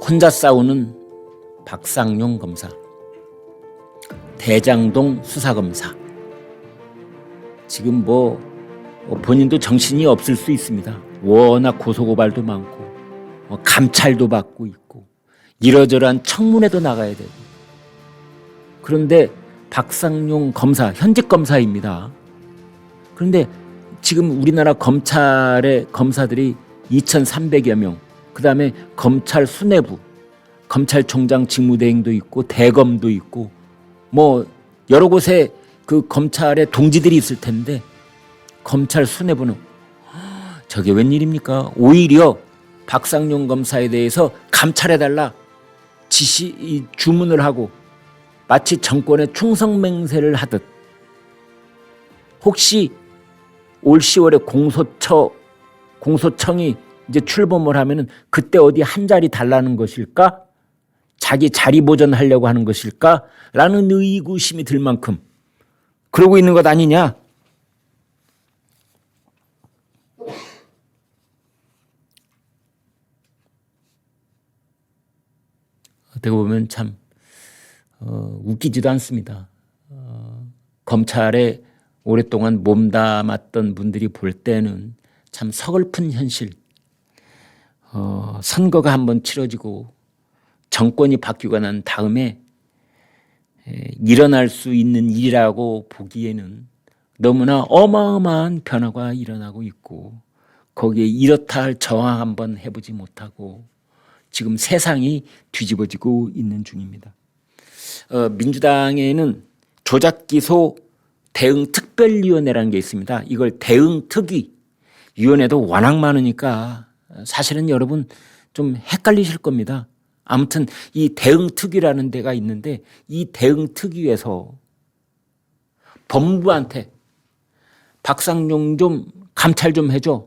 혼자 싸우는 박상용 검사, 대장동 수사검사. 지금 본인도 정신이 없을 수 있습니다. 워낙 고소고발도 많고 감찰도 받고 있고 이러저러한 청문회도 나가야 되고. 그런데 박상용 검사, 현직 검사입니다. 그런데 지금 우리나라 검찰의 검사들이 2,300여 명, 그 다음에 검찰 수뇌부, 검찰총장 직무대행도 있고 대검도 있고 여러 곳에 그 검찰의 동지들이 있을 텐데 검찰 수뇌부는 저게 웬일입니까? 오히려 박상용 검사에 대해서 감찰해달라 주문을 하고 마치 정권에 충성맹세를 하듯, 혹시 올 10월에 공소청이 이제 출범을 하면은 그때 어디 한 자리 달라는 것일까? 자기 자리 보전하려고 하는 것일까? 라는 의구심이 들 만큼 그러고 있는 것 아니냐? 어떻게 보면 참 웃기지도 않습니다. 검찰에 오랫동안 몸담았던 분들이 볼 때는 참 서글픈 현실. 선거가 한번 치러지고 정권이 바뀌고 난 다음에 일어날 수 있는 일이라고 보기에는 너무나 어마어마한 변화가 일어나고 있고, 거기에 이렇다 할 저항 한번 해보지 못하고 지금 세상이 뒤집어지고 있는 중입니다. 민주당에는 조작기소 대응특별위원회라는 게 있습니다. 이걸 대응특위, 위원회도 워낙 많으니까 사실은 여러분 좀 헷갈리실 겁니다. 아무튼 이 대응특위라는 데가 있는데, 이 대응특위에서 법무부한테 박상용 좀 감찰 좀 해줘.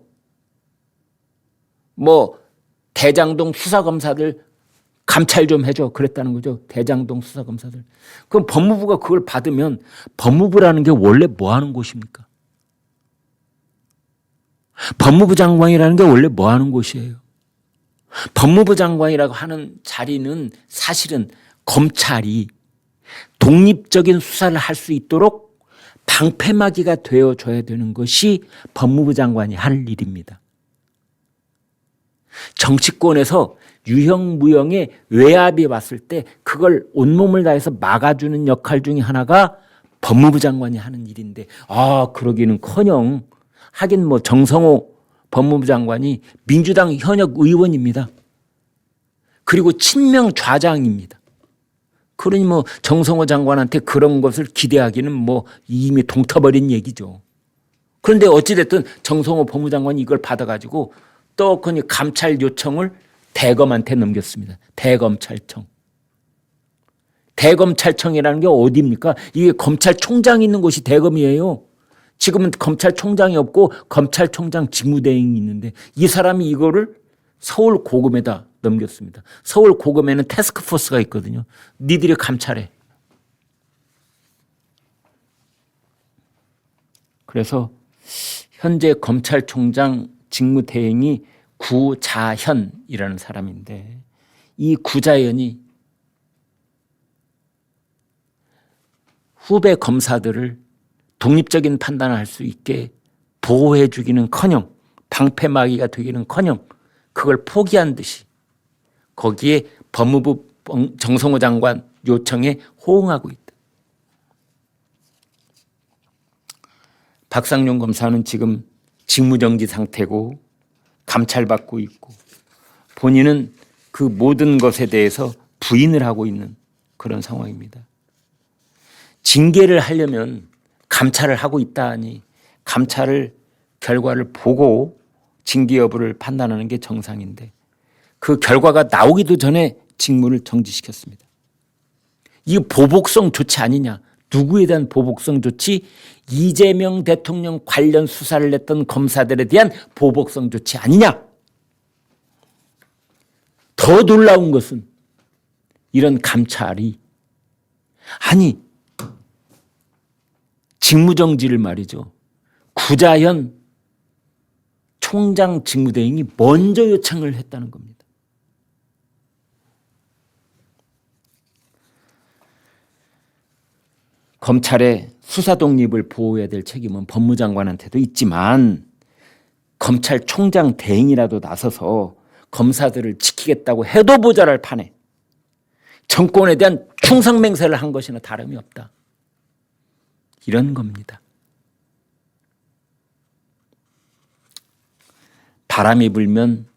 대장동 수사검사들 감찰 좀 해줘. 그랬다는 거죠. 대장동 수사검사들. 그럼 법무부가 그걸 받으면, 법무부라는 게 원래 뭐 하는 곳입니까? 법무부 장관이라는 게 원래 뭐 하는 곳이에요? 법무부 장관이라고 하는 자리는 사실은 검찰이 독립적인 수사를 할 수 있도록 방패막이가 되어줘야 되는 것이 법무부 장관이 할 일입니다. 정치권에서 유형 무형의 외압이 왔을 때 그걸 온몸을 다해서 막아주는 역할 중에 하나가 법무부 장관이 하는 일인데, 그러기는커녕, 하긴 정성호 법무부 장관이 민주당 현역 의원입니다. 그리고 친명 좌장입니다. 그러니 정성호 장관한테 그런 것을 기대하기는 이미 동터버린 얘기죠. 그런데 어찌됐든 정성호 법무부 장관이 이걸 받아가지고 떡하니 감찰 요청을 대검한테 넘겼습니다. 대검찰청. 대검찰청이라는 게 어디입니까? 이게 검찰총장이 있는 곳이 대검이에요. 지금은 검찰총장이 없고 검찰총장 직무대행이 있는데, 이 사람이 이거를 서울 고검에다 넘겼습니다. 서울 고검에는 태스크포스가 있거든요. 니들이 감찰해. 그래서 현재 검찰총장 직무대행이 구자현이라는 사람인데, 이 구자현이 후배 검사들을 독립적인 판단을 할 수 있게 보호해 주기는커녕, 방패막이가 되기는커녕 그걸 포기한 듯이 거기에 법무부 정성호 장관 요청에 호응하고 있다. 박상용 검사는 지금 직무정지 상태고 감찰받고 있고, 본인은 그 모든 것에 대해서 부인을 하고 있는 그런 상황입니다. 징계를 하려면 감찰을 하고 있다니, 감찰을 결과를 보고 징계 여부를 판단하는 게 정상인데, 그 결과가 나오기도 전에 직무를 정지시켰습니다. 이 보복성 조치 아니냐? 누구에 대한 보복성 조치? 이재명 대통령 관련 수사를 했던 검사들에 대한 보복성 조치 아니냐? 더 놀라운 것은 이런 감찰이, 직무정지를 말이죠, 구자현 총장 직무대행이 먼저 요청을 했다는 겁니다. 검찰의 수사 독립을 보호해야 될 책임은 법무장관한테도 있지만 검찰총장 대행이라도 나서서 검사들을 지키겠다고 해도 모자랄 판에 정권에 대한 충성맹세를 한 것이나 다름이 없다. 이런 겁니다. 바람이 불면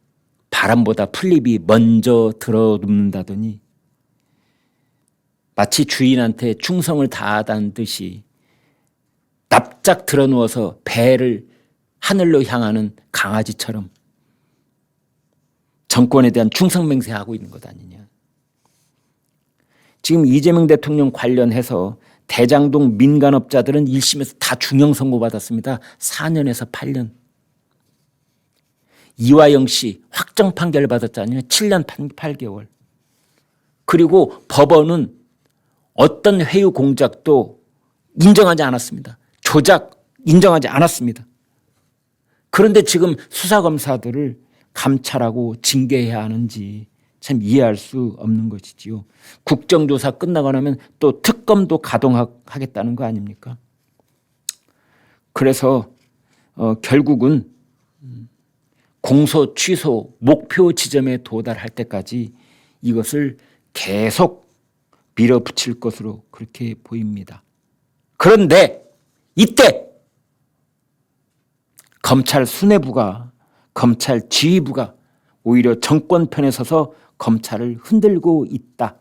바람보다 풀잎이 먼저 들어눕는다더니 마치 주인한테 충성을 다하다는 듯이 납작 드러누워서 배를 하늘로 향하는 강아지처럼 정권에 대한 충성맹세하고 있는 것 아니냐. 지금 이재명 대통령 관련해서 대장동 민간업자들은 1심에서 다 중형 선고받았습니다. 4년에서 8년. 이화영 씨 확정 판결 받았잖아요. 7년 8개월. 그리고 법원은 어떤 회유 공작도 인정하지 않았습니다. 조작 인정하지 않았습니다. 그런데 지금 수사검사들을 감찰하고 징계해야 하는지 참 이해할 수 없는 것이지요. 국정조사 끝나고 나면 또 특검도 가동하겠다는 거 아닙니까? 그래서 결국은 공소 취소 목표 지점에 도달할 때까지 이것을 계속 밀어붙일 것으로 그렇게 보입니다. 그런데 이때 검찰 수뇌부가 검찰 지휘부가 오히려 정권 편에 서서 검찰을 흔들고 있다.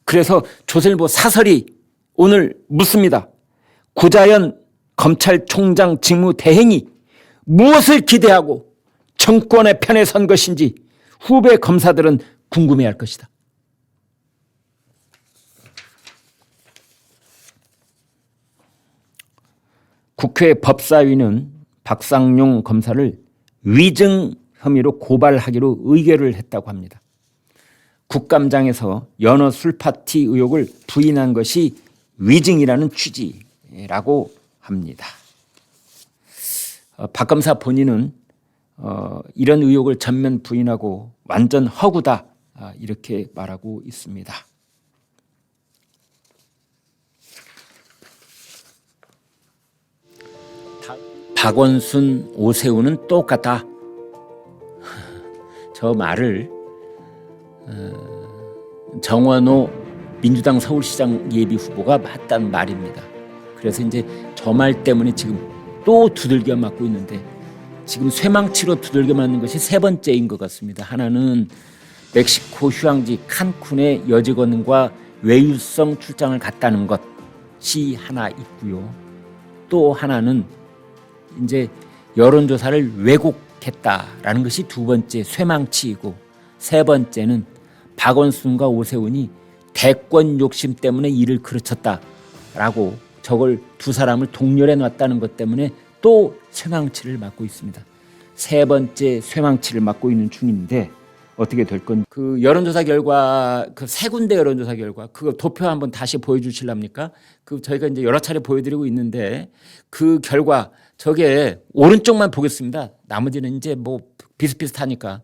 그래서 조선일보 사설이 오늘 묻습니다. 구자연 검찰총장 직무대행이 무엇을 기대하고 정권의 편에 선 것인지 후배 검사들은 궁금해할 것이다. 국회 법사위는 박상용 검사를 위증 혐의로 고발하기로 의결을 했다고 합니다. 국감장에서 연어 술파티 의혹을 부인한 것이 위증이라는 취지라고 합니다. 박 검사 본인은 이런 의혹을 전면 부인하고 완전 허구다 이렇게 말하고 있습니다. 박원순, 오세훈은 똑같다. 저 말을 정원호 민주당 서울시장 예비 후보가 맞단 말입니다. 그래서 이제 저 말 때문에 지금 또 두들겨 맞고 있는데 지금 쇠망치로 두들겨 맞는 것이 세 번째인 것 같습니다. 하나는 멕시코 휴양지 칸쿤의 여직원과 외유성 출장을 갔다는 것이 하나 있고요. 또 하나는 이제 여론조사를 왜곡했다라는 것이 두 번째 쇠망치이고 세 번째는 박원순과 오세훈이 대권 욕심 때문에 일을 그르쳤다라고 저걸 두 사람을 동렬해 놨다는 것 때문에 또 쇠망치를 맞고 있습니다. 세 번째 쇠망치를 맞고 있는 중인데 어떻게 될 건지 그 여론조사 결과 그 세 군데 여론조사 결과 그거 도표 한번 다시 보여주실랍니까? 그 저희가 이제 여러 차례 보여드리고 있는데 그 결과 저게 오른쪽만 보겠습니다. 나머지는 이제 뭐 비슷비슷하니까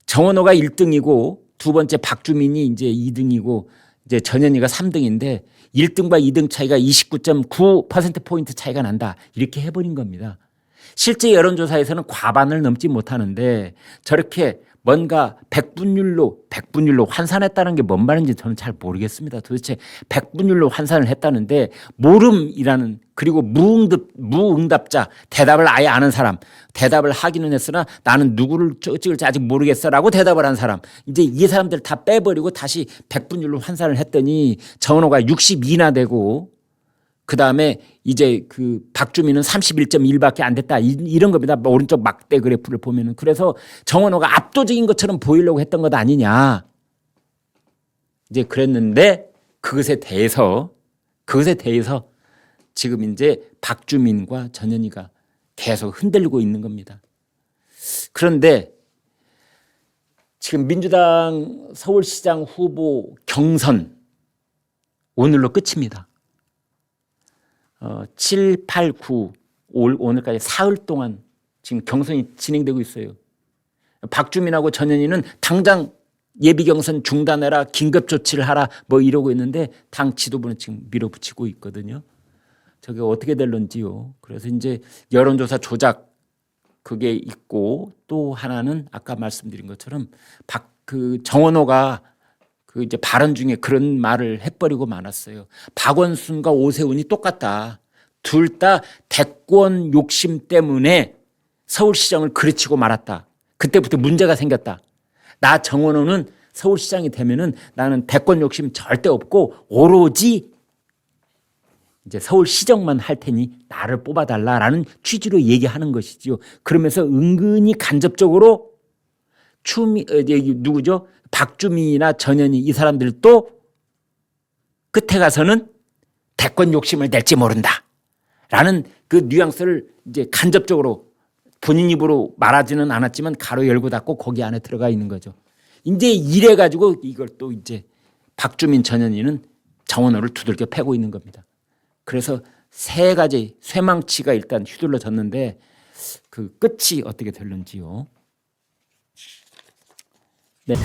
정원호가 1등이고 두 번째 박주민이 이제 2등이고 이제 전현희가 3등인데 1등과 2등 차이가 29.9%포인트 차이가 난다. 이렇게 해버린 겁니다. 실제 여론조사에서는 과반을 넘지 못하는데 저렇게 뭔가 백분율로 환산했다는 게 뭔 말인지 저는 잘 모르겠습니다. 도대체 백분율로 환산을 했다는데 모름이라는 그리고 무응답자 대답을 아예 아는 사람 대답을 하기는 했으나 나는 누구를 찍을지 아직 모르겠어라고 대답을 한 사람 이제 이 사람들 다 빼버리고 다시 백분율로 환산을 했더니 정원호가 62나 되고 그 다음에 이제 그 박주민은 31.1밖에 안 됐다. 이런 겁니다. 오른쪽 막대 그래프를 보면은. 그래서 정원호가 압도적인 것처럼 보이려고 했던 것 아니냐. 이제 그랬는데 그것에 대해서 지금 이제 박주민과 전현희가 계속 흔들리고 있는 겁니다. 그런데 지금 민주당 서울시장 후보 경선 오늘로 끝입니다. 7, 8, 9 오늘까지 사흘 동안 지금 경선이 진행되고 있어요. 박주민하고 전현희는 당장 예비 경선 중단해라, 긴급 조치를 하라 뭐 이러고 있는데 당 지도부는 지금 밀어붙이고 있거든요. 저게 어떻게 될런지요. 그래서 이제 여론조사 조작 그게 있고 또 하나는 아까 말씀드린 것처럼 정원호가 그 이제 발언 중에 그런 말을 해버리고 말았어요. 박원순과 오세훈이 똑같다. 둘 다 대권 욕심 때문에 서울시장을 그르치고 말았다. 그때부터 문제가 생겼다. 나 정원호는 서울시장이 되면은 나는 대권 욕심 절대 없고 오로지 이제 서울시정만 할 테니 나를 뽑아달라라는 취지로 얘기하는 것이지요. 그러면서 은근히 간접적으로 누구죠? 박주민이나 전현희 이 사람들도 끝에 가서는 대권 욕심을 낼지 모른다라는 그 뉘앙스를 이제 간접적으로 본인 입으로 말하지는 않았지만 가로 열고 닫고 거기 안에 들어가 있는 거죠. 이제 이래 가지고 이걸 또 이제 박주민 전현희는 정원호를 두들겨 패고 있는 겁니다. 그래서 세 가지 쇠망치가 일단 휘둘러졌는데 그 끝이 어떻게 될런지요. 네.